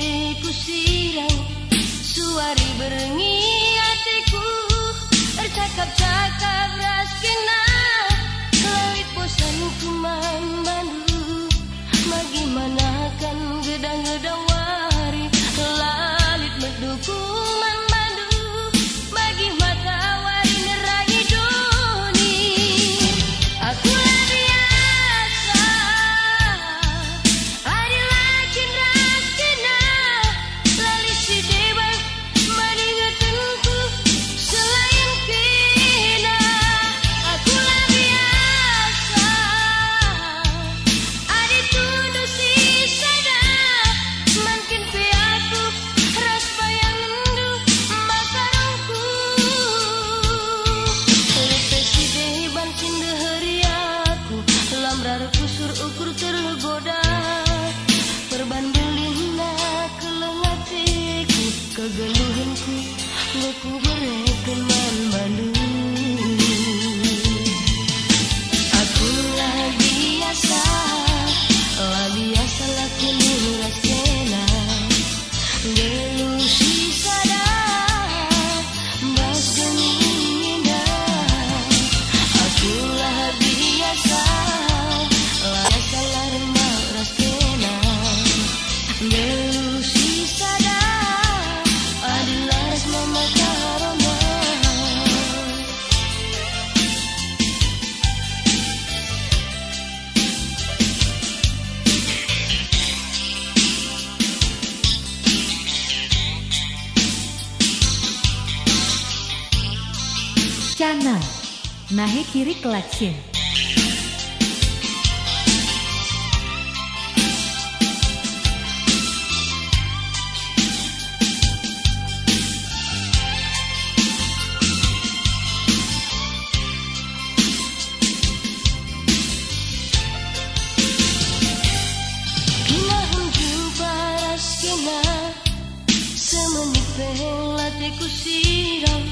hatiku sirang suari berengi hatiku tercakap-cakap raskina lalit bosan kuman bandu bagaimanakan gedang-gedang wari lalit mendukuman bandu bagi matahari nerangi duni aku biasa adalah cinta raskina lalit si dewa mengingatkanku selain kina aku biasa ada tunduk si sada makin piatu ras bayandu makarongku lepe si deban cinda hari aku lamrar kusur ukur tergoda perbandulina kelengatiku kegeluhanku aku berkenan bandu aku lah biasa laku rasena gelu si sada bas gemina aku lah biasa larma rasena gelu si sada adalah mama karona Channel Nahe Kiri Collection. Kinahun jumpa raskina semenit hatiku sirang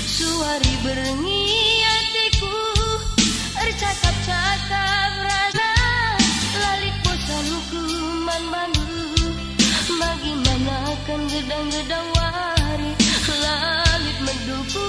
suari berengi hatiku tercakap-cakap rasa lalit bosanku man bandu bagaimanakan gedang-gedang wari lalit menduku